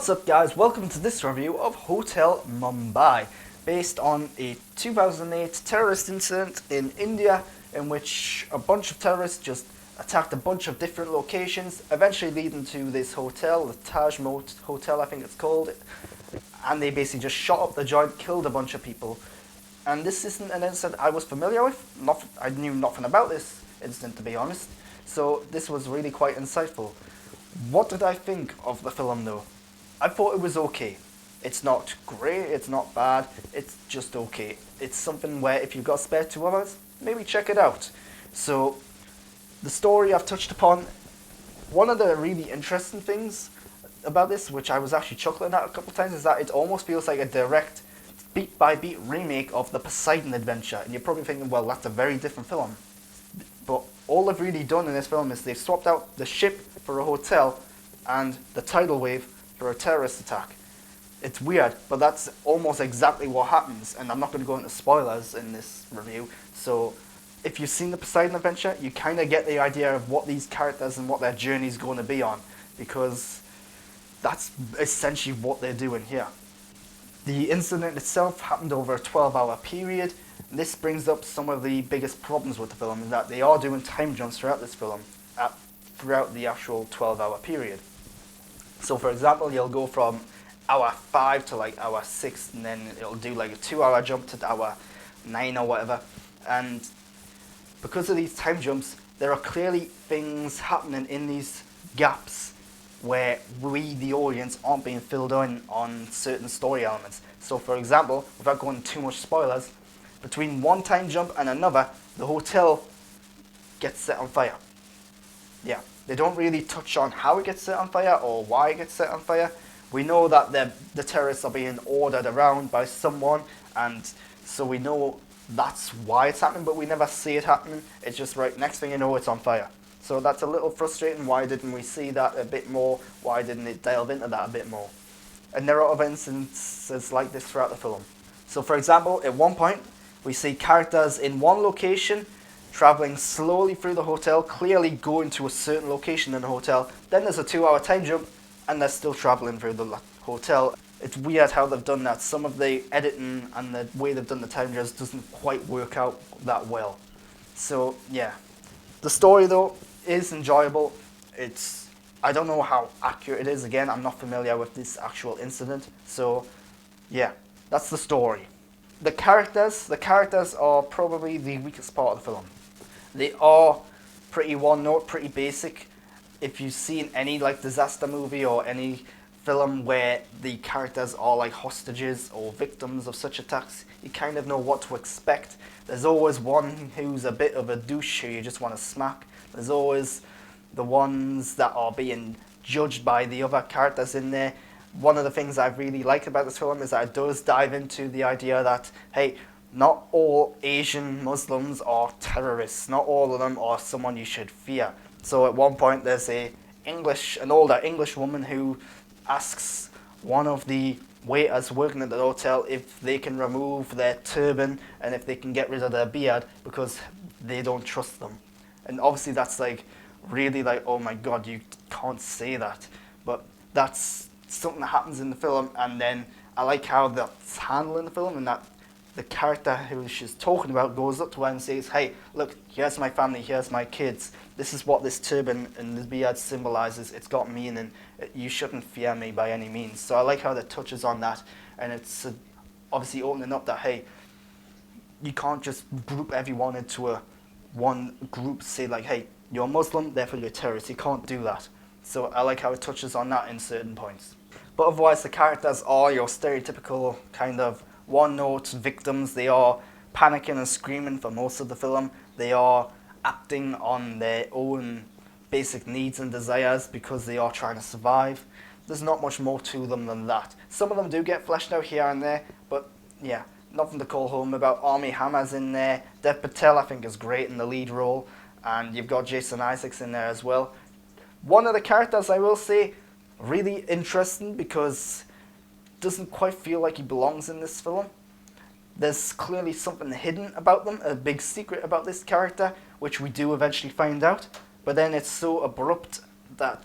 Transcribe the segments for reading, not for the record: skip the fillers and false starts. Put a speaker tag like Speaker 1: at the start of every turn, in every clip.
Speaker 1: What's up guys, welcome to this review of Hotel Mumbai, based on a 2008 terrorist incident in India in which a bunch of terrorists just attacked a bunch of different locations, eventually leading to this hotel, the Taj Hotel I think it's called, and they basically just shot up the joint, killed a bunch of people. And this isn't an incident I was familiar with, I knew nothing about this incident to be honest, so this was really quite insightful. What did I think of the film though? I thought it was okay. It's not great, it's not bad, it's just okay. It's something where if you've got spare 2 hours, maybe check it out. So, the story I've touched upon, one of the really interesting things about this, which I was actually chuckling at a couple of times, is that it almost feels like a direct beat-by-beat remake of the Poseidon Adventure. And you're probably thinking, well, that's a very different film. But all they've really done in this film is they've swapped out the ship for a hotel and the tidal wave for a terrorist attack. It's weird, but that's almost exactly what happens, and I'm not going to go into spoilers in this review, so if you've seen the Poseidon Adventure, you kind of get the idea of what these characters and what their journey is going to be on, because that's essentially what they're doing here. The incident itself happened over a 12-hour period, and this brings up some of the biggest problems with the film, in that they are doing time jumps throughout this film, throughout the actual 12-hour period. So for example, you'll go from hour 5 to like hour 6, and then it'll do like a 2-hour jump to hour 9 or whatever. And because of these time jumps, there are clearly things happening in these gaps where we, the audience, aren't being filled in on certain story elements. So for example, without going into too much spoilers, between one time jump and another, the hotel gets set on fire. Yeah, they don't really touch on how it gets set on fire or why it gets set on fire. We know that the terrorists are being ordered around by someone, and so we know that's why it's happening, but we never see it happening. It's just right, next thing you know, it's on fire. So that's a little frustrating. Why didn't we see that a bit more? Why didn't it delve into that a bit more? And there are other instances like this throughout the film. So for example, at one point, we see characters in one location traveling slowly through the hotel, clearly going to a certain location in the hotel. Then there's a 2-hour time jump, and they're still traveling through the hotel. It's weird how they've done that. Some of the editing and the way they've done the time jumps doesn't quite work out that well. So yeah, the story though is enjoyable. I don't know how accurate it is. Again, I'm not familiar with this actual incident. So yeah, that's the story. The characters are probably the weakest part of the film. They are pretty one-note, pretty basic. If you've seen any like disaster movie or any film where the characters are like hostages or victims of such attacks, you kind of know what to expect. There's always one who's a bit of a douche who you just want to smack. There's always the ones that are being judged by the other characters in there. One of the things I really like about this film is that it does dive into the idea that, hey, not all Asian Muslims are terrorists. Not all of them are someone you should fear. So at one point there's an older English woman who asks one of the waiters working at the hotel if they can remove their turban and if they can get rid of their beard because they don't trust them. And obviously that's like really like, oh my god, you can't say that. But that's something that happens in the film, and then I like how that's handled in the film, and that the character who she's talking about goes up to her and says, hey, look, here's my family, here's my kids. This is what this turban and this beard symbolizes. It's got meaning. You shouldn't fear me by any means. So I like how that touches on that, and it's obviously opening up that, hey, you can't just group everyone into one group, say like, hey, you're Muslim, therefore you're a terrorist. You can't do that. So I like how it touches on that in certain points. But otherwise, the characters are your stereotypical kind of one-note victims. They are panicking and screaming for most of the film. They are acting on their own basic needs and desires because they are trying to survive. There's not much more to them than that. Some of them do get fleshed out here and there, but yeah, nothing to call home about. Armie Hammer's in there. Dev Patel, I think, is great in the lead role. And you've got Jason Isaacs in there as well. One of the characters, I will say, really interesting because doesn't quite feel like he belongs in this film. There's clearly something hidden about them, a big secret about this character, which we do eventually find out. But then it's so abrupt that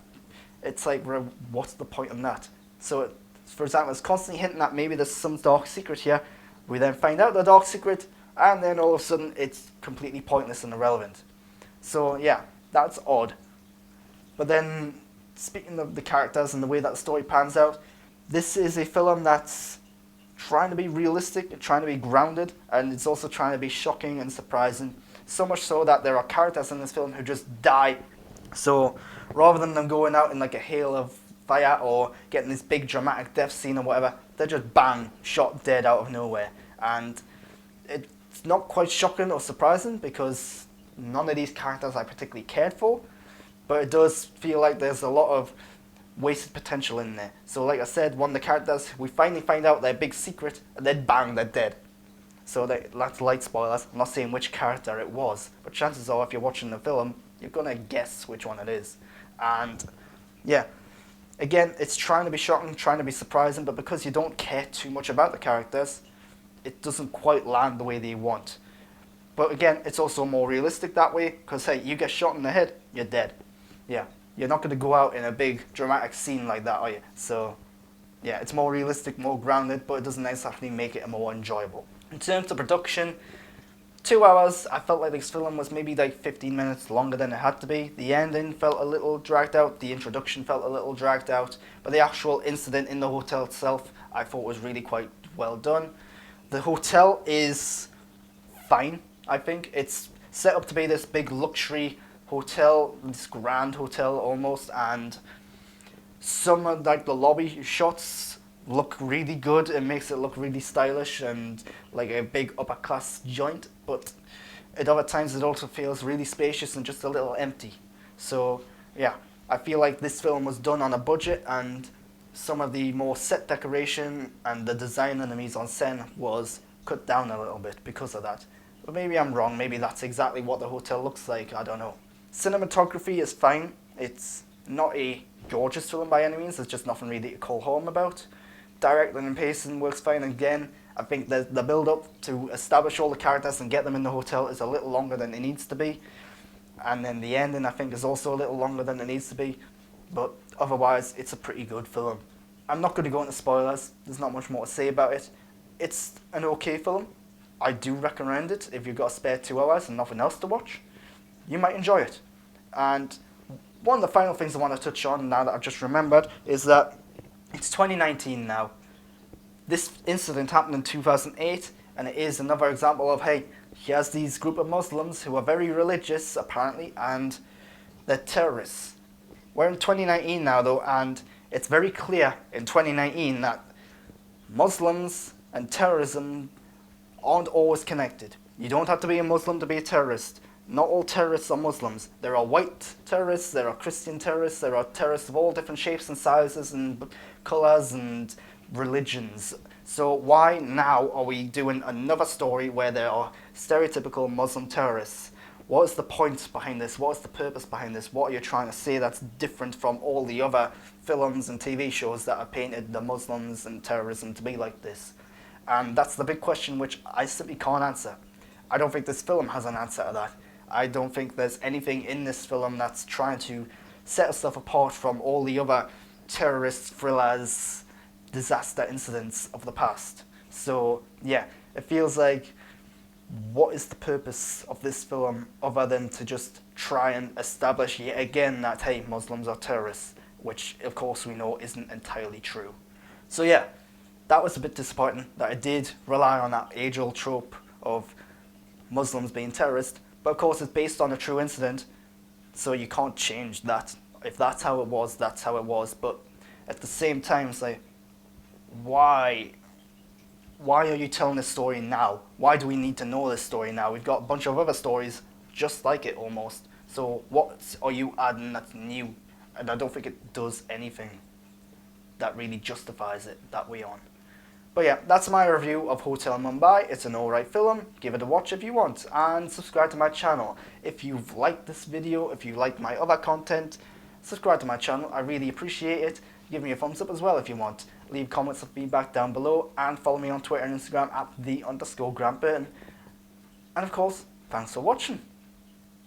Speaker 1: it's like, what's the point in that? So, for example, it's constantly hinting that maybe there's some dark secret here. We then find out the dark secret, and then all of a sudden it's completely pointless and irrelevant. So yeah, that's odd. But then, speaking of the characters and the way that the story pans out, this is a film that's trying to be realistic and trying to be grounded, and it's also trying to be shocking and surprising. So much so that there are characters in this film who just die. So rather than them going out in like a hail of fire or getting this big dramatic death scene or whatever, they're just bang, shot dead out of nowhere. And it's not quite shocking or surprising because none of these characters I particularly cared for, but it does feel like there's a lot of wasted potential in there. So like I said, one of the characters, we finally find out their big secret, and then bang, they're dead. So that's light spoilers. I'm not saying which character it was, but chances are if you're watching the film, you're going to guess which one it is. And yeah, again, it's trying to be shocking, trying to be surprising, but because you don't care too much about the characters, it doesn't quite land the way they want. But again, it's also more realistic that way, because hey, you get shot in the head, you're dead. Yeah, you're not going to go out in a big dramatic scene like that, are you? So yeah, it's more realistic, more grounded, but it doesn't necessarily make it more enjoyable. In terms of production, 2 hours, I felt like this film was maybe like 15 minutes longer than it had to be. The ending felt a little dragged out, the introduction felt a little dragged out, but the actual incident in the hotel itself I thought was really quite well done. The hotel is fine, I think. It's set up to be this big luxury hotel, this grand hotel almost, and some of like the lobby shots look really good. It makes it look really stylish and like a big upper class joint, but at other times it also feels really spacious and just a little empty. So yeah, I feel like this film was done on a budget, and some of the more set decoration and the design and the mise-en-scène was cut down a little bit because of that. But maybe I'm wrong, maybe that's exactly what the hotel looks like, I don't know. Cinematography is fine. It's not a gorgeous film by any means, there's just nothing really to call home about. Directing and pacing works fine. Again, I think the build-up to establish all the characters and get them in the hotel is a little longer than it needs to be. And then the ending, I think, is also a little longer than it needs to be. But otherwise, it's a pretty good film. I'm not going to go into spoilers, there's not much more to say about it. It's an okay film. I do recommend it if you've got a spare 2 hours and nothing else to watch. You might enjoy it. And one of the final things I want to touch on now that I've just remembered is that it's 2019 now. This incident happened in 2008, and it is another example of, hey, here's these group of Muslims who are very religious, apparently, and they're terrorists. We're in 2019 now, though, and it's very clear in 2019 that Muslims and terrorism aren't always connected. You don't have to be a Muslim to be a terrorist. Not all terrorists are Muslims. There are white terrorists, there are Christian terrorists, there are terrorists of all different shapes and sizes and colours and religions. So why now are we doing another story where there are stereotypical Muslim terrorists? What is the point behind this? What is the purpose behind this? What are you trying to say that's different from all the other films and TV shows that have painted the Muslims and terrorism to be like this? And that's the big question which I simply can't answer. I don't think this film has an answer to that. I don't think there's anything in this film that's trying to set itself apart from all the other terrorist thrillers, disaster incidents of the past. So yeah, it feels like, what is the purpose of this film other than to just try and establish yet again that, hey, Muslims are terrorists, which of course we know isn't entirely true. So yeah, that was a bit disappointing that it did rely on that age-old trope of Muslims being terrorists, but of course it's based on a true incident, so you can't change that. If that's how it was, that's how it was. But at the same time, it's like, why are you telling this story now? Why do we need to know this story now? We've got a bunch of other stories just like it almost. So what are you adding that's new? And I don't think it does anything that really justifies it that way on. But yeah, that's my review of Hotel Mumbai. It's an alright film. Give it a watch if you want, and subscribe to my channel. If you've liked this video, if you like my other content, subscribe to my channel. I really appreciate it. Give me a thumbs up as well if you want. Leave comments of feedback down below, and follow me on Twitter and Instagram at @the_Grant Burton. And of course, thanks for watching.